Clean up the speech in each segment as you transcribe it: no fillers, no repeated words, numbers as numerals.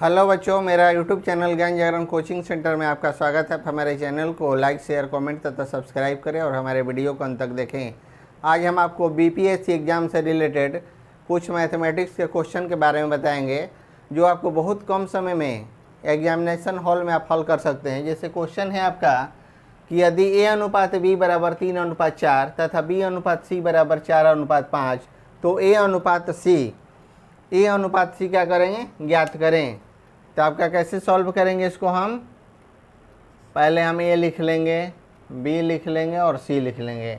Hello बच्चों, मेरा YouTube channel ज्ञान जागरण कोचिंग सेंटर में आपका स्वागत है। हमारे चैनल को लाइक, शेयर, कमेंट तथा सब्सक्राइब करें और हमारे वीडियो को अंत तक देखें। आज हम आपको बीपीएससी एग्ज़ाम से रिलेटेड कुछ मैथमेटिक्स के क्वेश्चन के बारे में बताएंगे, जो आपको बहुत कम समय में एग्जामिनेशन हॉल में आप हल कर सकते हैं। जैसे क्वेश्चन है आपका कि यदि ए अनुपात बी बराबर 3:4 तथा बी अनुपात सी बराबर 4:5, तो ए अनुपात सी क्या करेंगे, ज्ञात करें। तो आपका कैसे सॉल्व करेंगे इसको, हम पहले हम ए लिख लेंगे, बी लिख लेंगे और सी लिख लेंगे,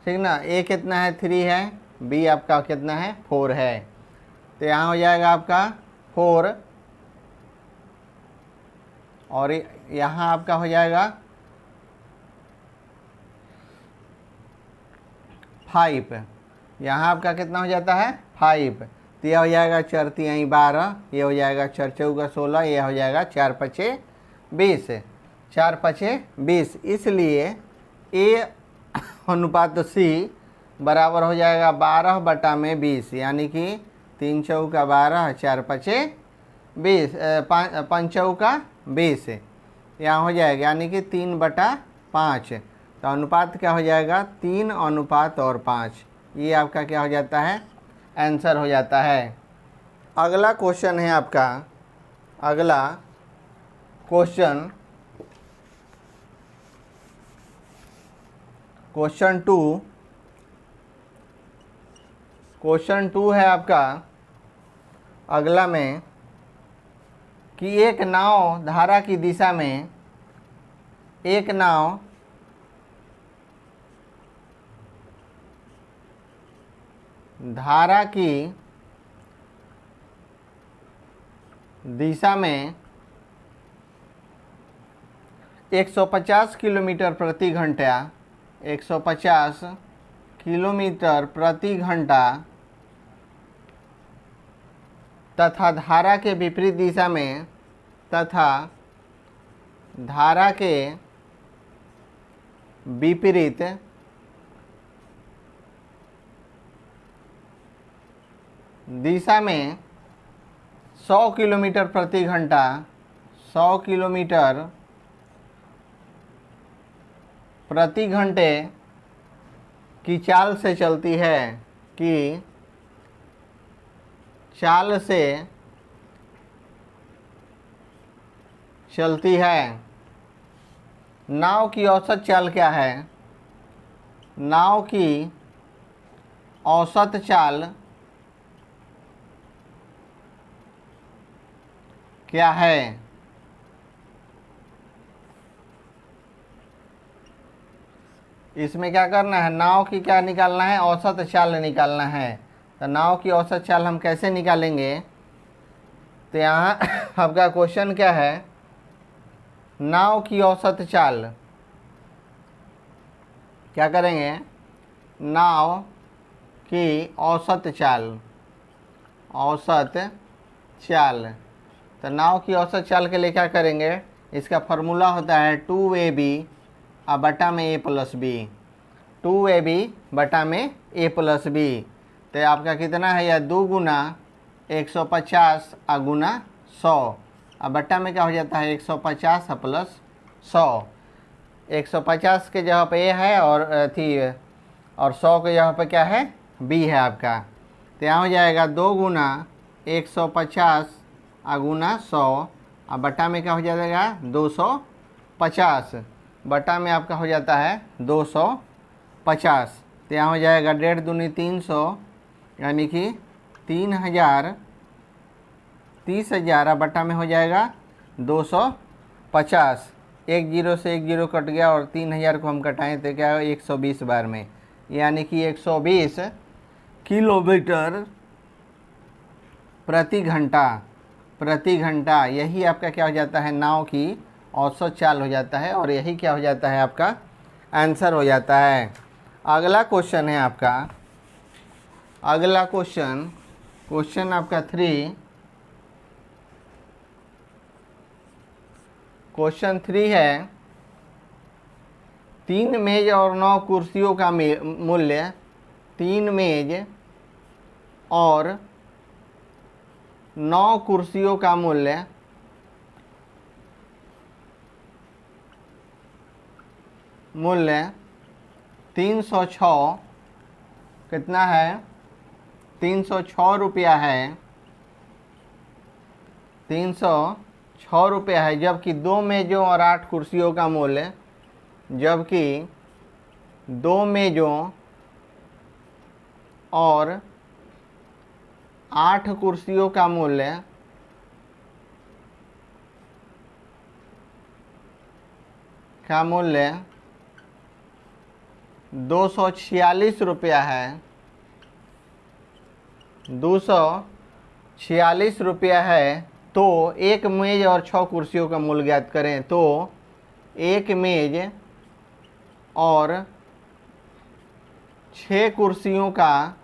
ठीक ना। ए कितना है, 3 है, बी आपका कितना है, 4 है। तो यहाँ हो जाएगा आपका 4 और यहाँ आपका हो जाएगा 5। यहाँ आपका कितना हो जाता है, 5। तो यह हो जाएगा 4 तिहाई 12, ये हो जाएगा 4 चौका 16, ये हो जाएगा 4 पचे 20, 4 पचे 20। इसलिए ए अनुपात सी बराबर हो जाएगा 12/20, यानी कि 3 चौका 12, 4 पचे 20, 5 चौका 20, यहाँ हो जाएगा यानी कि 3/5। तो अनुपात क्या हो जाएगा, 3:5। ये आपका क्या हो जाता है, आंसर हो जाता है। अगला क्वेश्चन है आपका, अगला क्वेश्चन क्वेश्चन 2 है आपका अगला में कि एक नाव धारा की दिशा में, एक नाव धारा की दिशा में 150 किलोमीटर प्रति घंटा 150 किलोमीटर प्रति घंटा तथा धारा के विपरीत दिशा में, तथा धारा के विपरीत दिशा में 100 किलोमीटर प्रति घंटा 100 किलोमीटर प्रति घंटे की चाल से चलती है, कि चाल से चलती है। नाव की औसत चाल क्या है, नाव की औसत चाल क्या है। इसमें क्या करना है, नाव की क्या निकालना है, औसत चाल निकालना है। तो नाव की औसत चाल हम कैसे निकालेंगे, तो यहाँ आपका क्वेश्चन क्या है, नाव की औसत चाल क्या करेंगे, नाव की औसत चाल। तो नाव की औसत चाल के लिए क्या करेंगे, इसका फार्मूला होता है 2ab बटा में a प्लस बी, 2ab बटा में a प्लस बी। तो आपका कितना है, यह 2 गुना 150 गुना 100, अब बटा में क्या हो जाता है 150 प्लस 100। 150 के जगह पे a है और 100 के जगह पे क्या है, b है आपका। तो यहाँ हो जाएगा 2 गुना 150 गुना 100, अब बटा में क्या हो जाएगा 250, बटा में आपका हो जाता है 250। तो यहाँ हो जाएगा 1.5 दूनी 300, यानी कि 3000, 30,000, बटा में हो जाएगा 250। 1 जीरो से 1 जीरो कट गया और 3000 को हम कटाएं तो क्या 120 बार में, यानी कि 120 किलोमीटर प्रति घंटा। यही आपका क्या हो जाता है, नाव की औसत चाल हो जाता है, और यही क्या हो जाता है, आपका आंसर हो जाता है। अगला क्वेश्चन है आपका, अगला क्वेश्चन आपका 3, क्वेश्चन 3 है 3 मेज और 9 कुर्सियों का मूल्य 3 मेज और 9 कुर्सियों का मूल्य मूल्य 306 कितना है, 306 रुपया है, 306 रुपया है। जबकि 2 मेज़ों और 8 कुर्सियों का मूल्य, जबकि 2 मेज़ों और 8 कुर्सियों का मूल्य मूल्य 246 रुपया है, 246 रुपया है। तो एक मेज और 6 कुर्सियों का मूल्य ज्ञात करें। तो एक मेज और 6 कुर्सियों का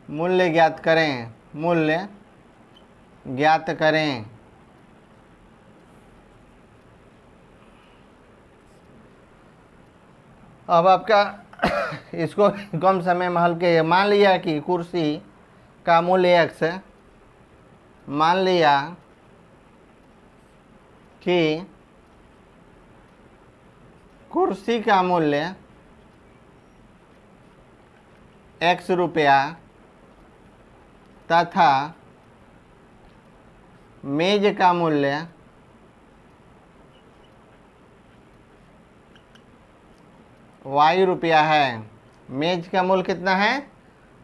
मूल्य ज्ञात करें, मूल्य ज्ञात करें। अब आपका इसको कम समय में हल के, मान लिया कि कुर्सी का मूल्य x है, मान लिया कि कुर्सी का मूल्य x रुपया तथा मेज का मूल्य y रुपया है। मेज का मूल्य कितना है,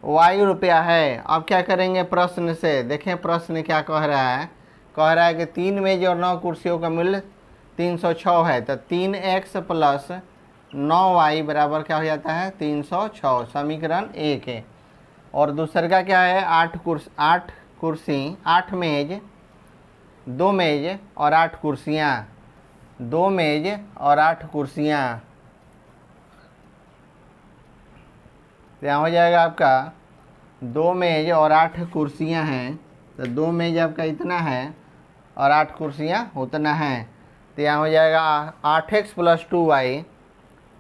y रुपया है। अब क्या करेंगे प्रश्न से, देखें प्रश्न क्या कह रहा है। कह रहा है कि 3 मेज और 9 कुर्सियों का मूल्य 306 है। तो 3x प्लस 9y बराबर क्या हो जाता है, 306, समीकरण 1 है। और दूसरे का क्या है, 8 कुर्सी 8 मेज, 2 मेज और 8 कुर्सियाँ, 2 मेज और 8 कुर्सियाँ। यहाँ हो जाएगा आपका 2 मेज और 8 कुर्सियाँ हैं। तो 2 मेज आपका इतना है और 8 कुर्सियाँ उतना है। तो यहाँ हो जाएगा 8x प्लस 2y,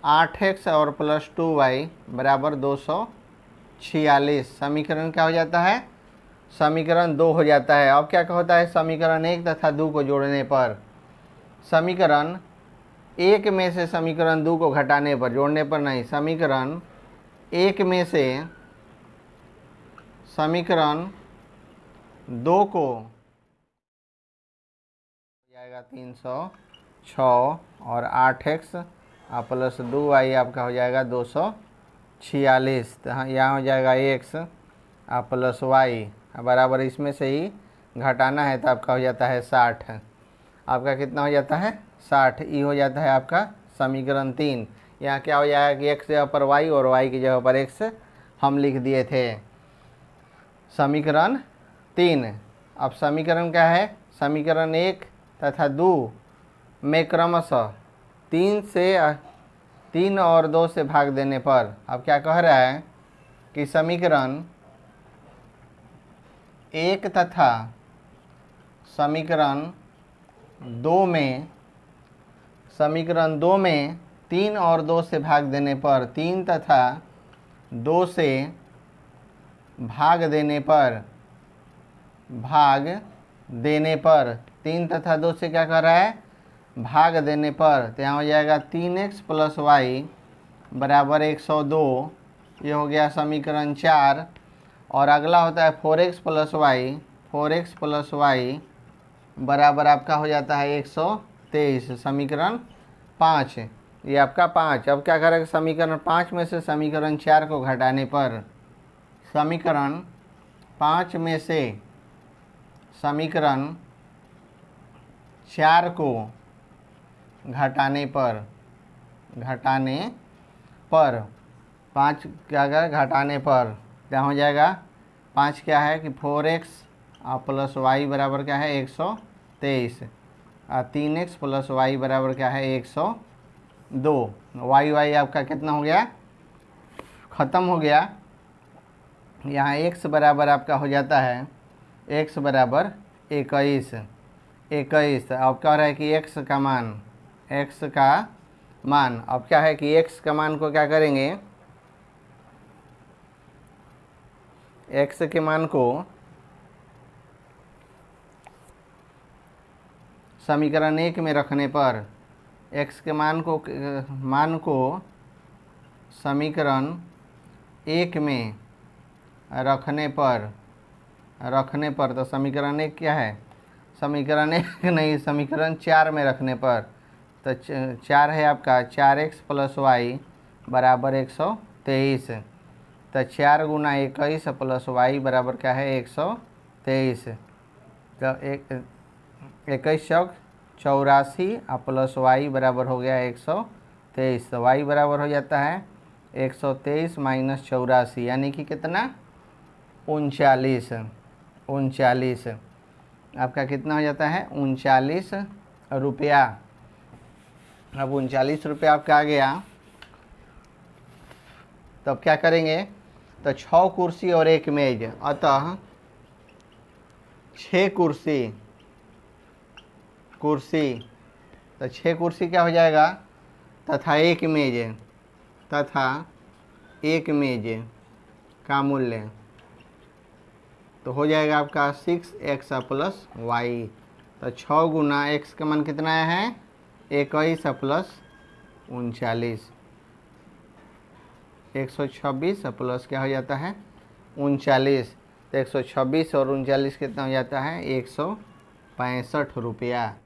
8x और प्लस 2y बराबर 246। समीकरण क्या हो जाता है, समीकरण 2 हो जाता है। अब क्या होता है, समीकरण 1 तथा 2 को जोड़ने पर, समीकरण 1 में से समीकरण 2 को घटाने पर, जोड़ने पर नहीं, समीकरण 1 में से समीकरण 2 को हो जाएगा 306 और 8x प्लस 2y आपका हो जाएगा 246। तो यहाँ हो जाएगा x प्लस y बराबर, इसमें से ही घटाना है तो आपका हो जाता है 60। आपका कितना हो जाता है, 60। ये हो जाता है आपका समीकरण 3। यहाँ क्या हो जाएगा कि x जगह पर y और y की जगह पर x हम लिख दिए थे, समीकरण 3। अब समीकरण क्या है, समीकरण 1 तथा 2 में क्रमशः 3 और 2 से भाग देने पर, अब क्या कह रहा है कि समीकरण 1 तथा समीकरण 2 में, समीकरण 2 में 3 और 2 से भाग देने पर, 3 तथा 2 से भाग देने पर, 3 तथा 2 से क्या कर रहा है, भाग देने पर। तो यहाँ हो जाएगा 3x प्लस वाई बराबर 102। ये हो गया समीकरण 4। और अगला होता है 4x plus Y, 4x plus Y बराबर आपका हो जाता है 123, समीकरण 5। ये आपका 5। अब क्या करेगा, समीकरण 5 में से समीकरण 4 को घटाने पर, समीकरण 5 में से समीकरण 4 को घटाने पर, 5 क्या करें, घटाने पर क्या हो जाएगा, 5 क्या है कि 4x प्लस वाई बराबर क्या है 123, 3x प्लस वाई बराबर क्या है 102। वाई आपका कितना हो गया, ख़त्म हो गया। यहाँ x बराबर आपका हो जाता है, x बराबर 21। अब क्या हो रहा है कि x का मान, अब क्या है कि x का मान को क्या करेंगे, एक्स के मान को समीकरण 1 में रखने पर, एक्स के मान को समीकरण 1 में रखने पर तो समीकरण 1 क्या है, समीकरण 1 नहीं, समीकरण 4 में रखने पर, तो 4 है आपका 4x + y बराबर 123। तो 4 × 21 + y बराबर क्या है 123। तो 21 × 84 प्लस y बराबर हो गया 123। तो y बराबर हो जाता है 123 - 84 यानी कि कितना 39 आपका कितना हो जाता है 39 रुपया। अब 39 रुपया आपका आ गया। तो अब क्या करेंगे, तो 6 कुर्सी और 1 मेज, अतः 6 कुर्सी तो 6 कुर्सी क्या हो जाएगा, तथा एक मेज का मूल्य तो हो जाएगा आपका 6x + y। तो 6 × x का मान कितना है 21 + 39, 126 प्लस क्या हो जाता है 39। तो 126 और 39 कितना हो जाता है 165 रुपया।